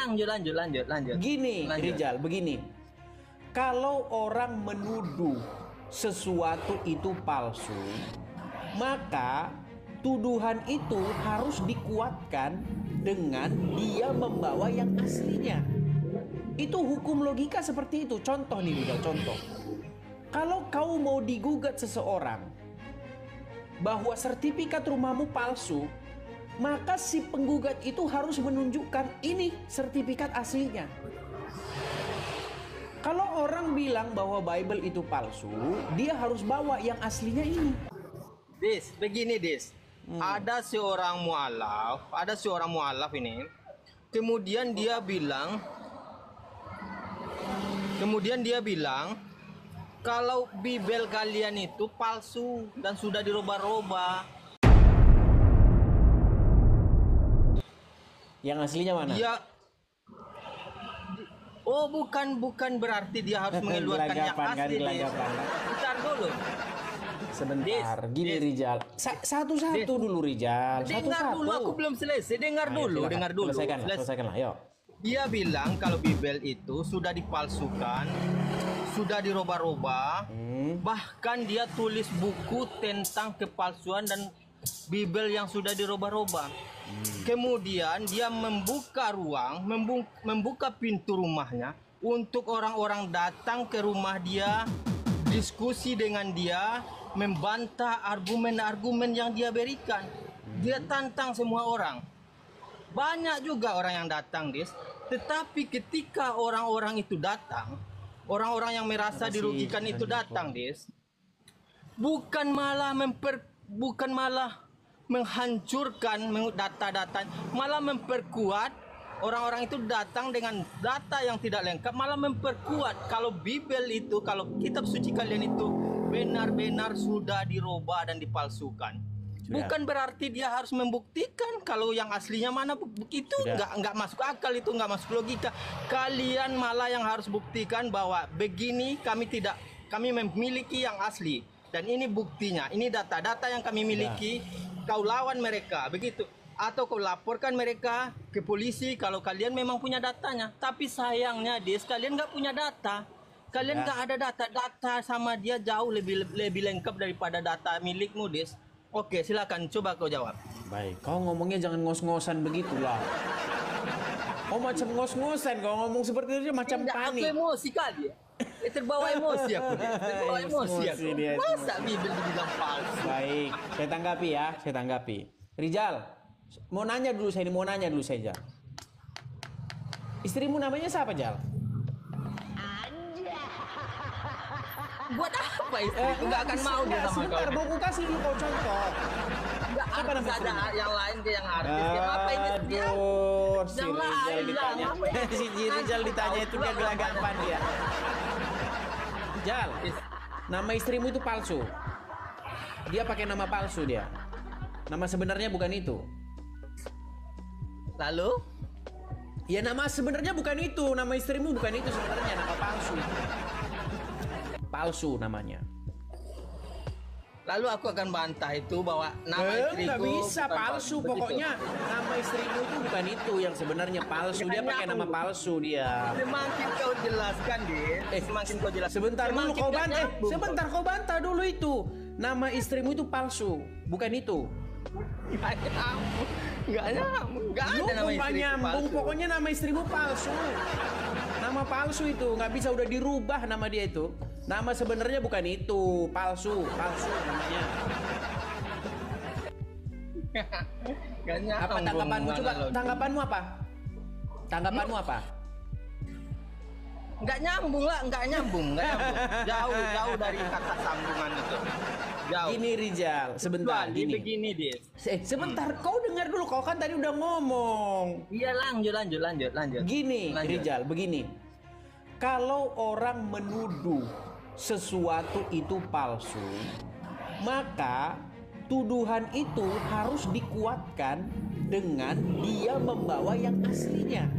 Lanjut. Gini, Lanjut. Rijal, begini. Kalau orang menuduh sesuatu itu palsu, maka tuduhan itu harus dikuatkan dengan dia membawa yang aslinya. Itu hukum logika seperti itu. Contoh nih, Rijal, contoh. Kalau kau mau digugat seseorang bahwa sertifikat rumahmu palsu, maka si penggugat itu harus menunjukkan ini sertifikat aslinya. Kalau orang bilang bahwa Bible itu palsu, dia harus bawa yang aslinya ini. Begini, Ada seorang mualaf ini. Kemudian dia bilang kalau Bible kalian itu palsu dan sudah dirubah-rubah. Yang aslinya mana? Bukan berarti dia harus mengeluarkan yang asli. Bentar dulu. Sebentar, gini Rijal. Satu-satu dulu Rijal. Dengar dulu, aku belum selesai. Dengar dulu. Selesaikanlah, yuk. Dia bilang kalau Bible itu sudah dipalsukan, sudah dirubah-rubah, bahkan dia tulis buku tentang kepalsuan dan Bible yang sudah dirubah-rubah. Kemudian dia membuka membuka pintu rumahnya untuk orang-orang datang ke rumah dia, diskusi dengan dia, membantah argumen-argumen yang dia berikan. Dia tantang semua orang. Banyak juga orang yang datang, tetapi ketika orang-orang itu datang, orang-orang yang merasa dirugikan itu datang, bukan malah menghancurkan data-data, malah memperkuat. Orang-orang itu datang dengan data yang tidak lengkap, malah memperkuat kalau Bible itu, kalau kitab suci kalian itu benar-benar sudah dirubah dan dipalsukan. Bukan berarti dia harus membuktikan kalau yang aslinya mana. Itu nggak masuk akal, itu nggak masuk logika. Kalian malah yang harus buktikan bahwa begini kami memiliki yang asli dan ini buktinya, ini data-data yang kami miliki. Kau lawan mereka begitu, atau kau laporkan mereka ke polisi kalau kalian memang punya datanya. Tapi sayangnya kalian nggak punya data. Kalian nggak ada data sama dia jauh lebih lengkap daripada data milikmu, Oke, silakan coba kau jawab. Baik, kau ngomongnya jangan ngos-ngosan begitulah. Kau macam ngos-ngosan, kau ngomong seperti itu macam panik. Aku emosi kali. Terbawa emosi aku. Masa Bible dibilang palsu? Baik, saya tanggapi. Rijal, mau nanya dulu saya. Istrimu namanya siapa, Jal? Buat apa itu? Enggak akan mau dia sama kau. Sebentar, aku kasih dulu kau contoh. Enggak ada yang lain ke yang artis. Apa ini dia? Si Rijal ditanya. Si Rijal ditanya itu dia gelagapan dia. Jal, nama istrimu itu palsu. Dia pakai nama palsu dia. Nama sebenarnya bukan itu. Lalu? Ya nama sebenarnya bukan itu. Nama istrimu bukan itu sebenarnya, nama palsu. Palsu namanya. Lalu aku akan bantah itu bahwa nama istriku nggak bisa palsu. Pokoknya nama istrimu itu bukan itu yang sebenarnya palsu. Dia pakai nama palsu dia. Semakin kau jelaskan, semakin kau jelaskan. Sebentar dulu kau bantah. Sebentar kau bantah dulu itu. Nama istrimu itu palsu, bukan itu. Nggak ada nama istriku palsu. Pokoknya nama istrimu palsu. Nama palsu itu nggak bisa, udah dirubah nama dia itu. Nama sebenarnya bukan itu, palsu namanya. Apa tanggapanmu? Coba tanggapanmu apa? Nggak nyambung. Jauh dari kata sambungan itu. Jauh. Gini Rijal, sebentar. Begini, sebentar, kau dengar dulu. Kau kan tadi udah ngomong. Iya, lanjut. Gini, Rijal, begini. Kalau orang menuduh sesuatu itu palsu, maka tuduhan itu harus dikuatkan dengan dia membawa yang aslinya.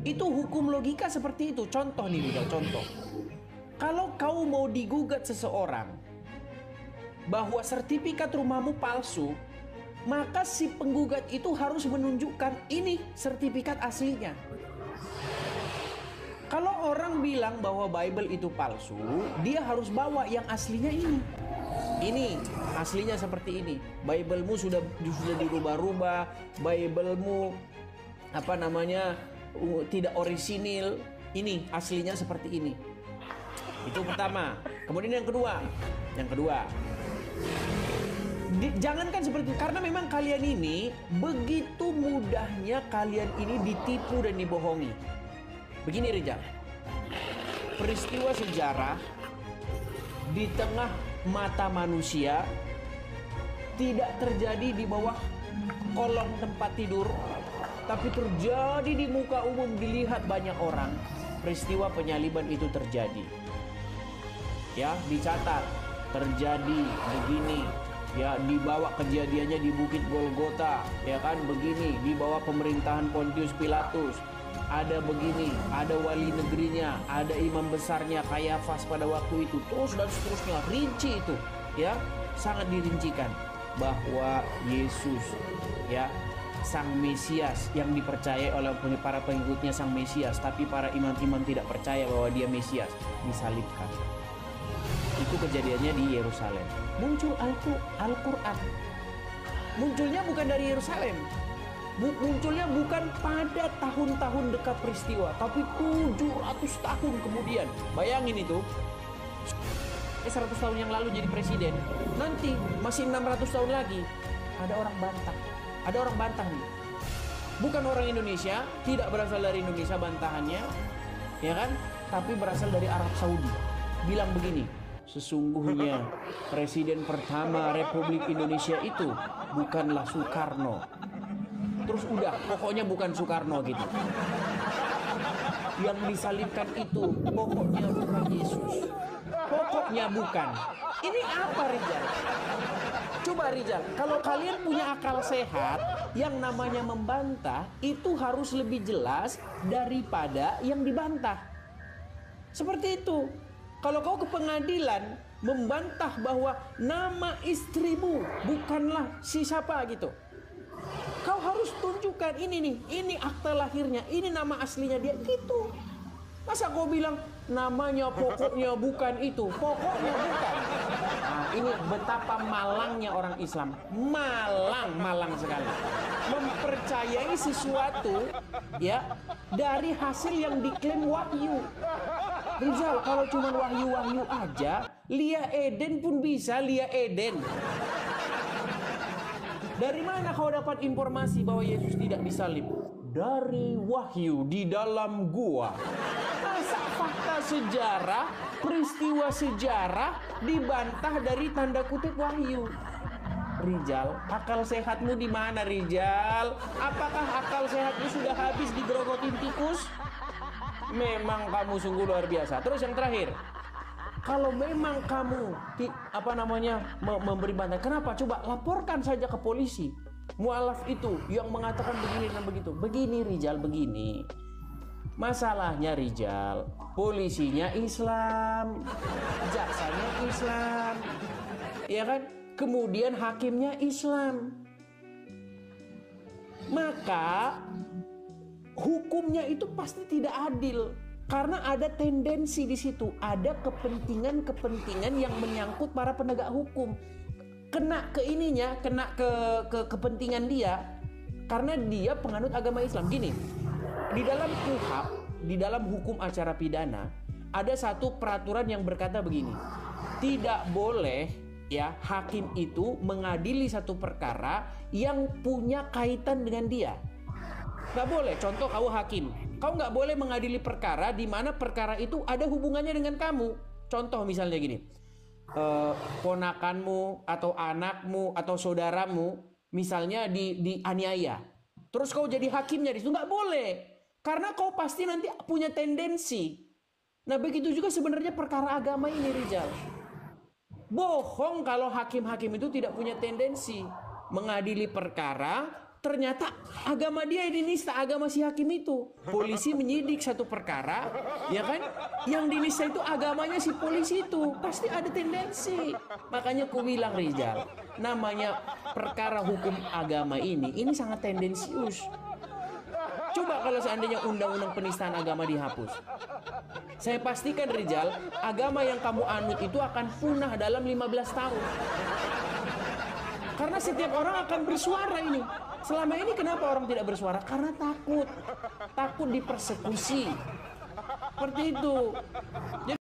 Itu hukum logika seperti itu. Contoh nih, Rijal, contoh. Kalau kau mau digugat seseorang bahwa sertifikat rumahmu palsu, maka si penggugat itu harus menunjukkan ini sertifikat aslinya. Kalau orang bilang bahwa Bible itu palsu, dia harus bawa yang aslinya ini. Ini aslinya seperti ini. Biblemu sudah dirubah-rubah. Biblemu tidak orisinil. Ini aslinya seperti ini. Itu pertama. Kemudian yang kedua. Jangankan seperti itu, karena memang kalian ini begitu mudahnya kalian ini ditipu dan dibohongi. Begini Rijal, peristiwa sejarah di tengah mata manusia tidak terjadi di bawah kolong tempat tidur, tapi terjadi di muka umum, dilihat banyak orang. Peristiwa penyaliban itu terjadi. Ya, dicatat terjadi begini. Ya, dibawa kejadiannya di Bukit Golgota, ya kan, begini, di bawah pemerintahan Pontius Pilatus. Ada begini, ada wali negerinya, ada imam besarnya Kayafas pada waktu itu, terus dan seterusnya, rinci itu, ya, sangat dirincikan bahwa Yesus, ya, Sang Mesias yang dipercayai oleh para pengikutnya Sang Mesias, tapi para imam-imam tidak percaya bahwa dia Mesias, disalibkan. Itu kejadiannya di Yerusalem. Muncul Al-Quran. Munculnya bukan dari Yerusalem. Munculnya bukan pada tahun-tahun dekat peristiwa, tapi 700 tahun kemudian. Bayangin itu. 100 tahun yang lalu jadi presiden. Nanti masih 600 tahun lagi ada orang bantah. Ada orang bantah nih. Bukan orang Indonesia, tidak berasal dari Indonesia bantahannya, ya kan? Tapi berasal dari Arab Saudi. Bilang begini, sesungguhnya presiden pertama Republik Indonesia itu bukanlah Soekarno. Terus udah, pokoknya bukan Soekarno gitu. Yang disalibkan itu pokoknya bukan Yesus. Pokoknya bukan. Ini apa Rijal? Coba Rijal, kalau kalian punya akal sehat, yang namanya membantah itu harus lebih jelas daripada yang dibantah. Seperti itu. Kalau kau ke pengadilan membantah bahwa nama istrimu bukanlah si siapa gitu, kau harus tunjukkan ini nih, ini akta lahirnya, ini nama aslinya dia gitu. Masa kau bilang namanya pokoknya bukan itu, pokoknya bukan. Nah, ini betapa malangnya orang Islam, malang sekali, mempercayai sesuatu ya dari hasil yang diklaim wahyu. Rizal, kalau cuma wahyu-wahyu aja, Lia Eden pun bisa Lia Eden. Dari mana kau dapat informasi bahwa Yesus tidak disalib? Dari wahyu di dalam gua. Masa fakta sejarah, peristiwa sejarah dibantah dari tanda kutip wahyu? Rijal, akal sehatmu di mana Rijal? Apakah akal sehatmu sudah habis digerogotin tikus? Memang kamu sungguh luar biasa. Terus yang terakhir, kalau memang kamu memberi bantahan, kenapa? Coba laporkan saja ke polisi. Mualaf itu yang mengatakan begini dan begitu. Begini Rijal, begini. Masalahnya Rijal, polisinya Islam, jaksanya Islam, ya kan? Kemudian hakimnya Islam. Maka hukumnya itu pasti tidak adil. Karena ada tendensi di situ, ada kepentingan-kepentingan yang menyangkut para penegak hukum. Kena ke ininya, kena ke kepentingan dia, karena dia penganut agama Islam. Gini, di dalam KUHP, di dalam hukum acara pidana, ada satu peraturan yang berkata begini, tidak boleh ya hakim itu mengadili satu perkara yang punya kaitan dengan dia. Nggak boleh. Contoh, kamu hakim, kau nggak boleh mengadili perkara di mana perkara itu ada hubungannya dengan kamu. Contoh misalnya gini, ponakanmu atau anakmu atau saudaramu misalnya dianiaya, terus kau jadi hakimnya di situ, nggak boleh, karena kau pasti nanti punya tendensi. Nah begitu juga sebenarnya perkara agama ini Rijal. Bohong kalau hakim-hakim itu tidak punya tendensi mengadili perkara. Ternyata agama dia ini nista agama si hakim itu. Polisi menyidik satu perkara, ya kan? Yang dinista itu agamanya si polisi itu. Pasti ada tendensi. Makanya ku bilang Rizal, namanya perkara hukum agama ini sangat tendensius. Coba kalau seandainya undang-undang penistaan agama dihapus. Saya pastikan Rizal, agama yang kamu anut itu akan punah dalam 15 tahun. Karena setiap orang akan bersuara ini. Selama ini kenapa orang tidak bersuara? Karena takut. Takut dipersekusi. Seperti itu.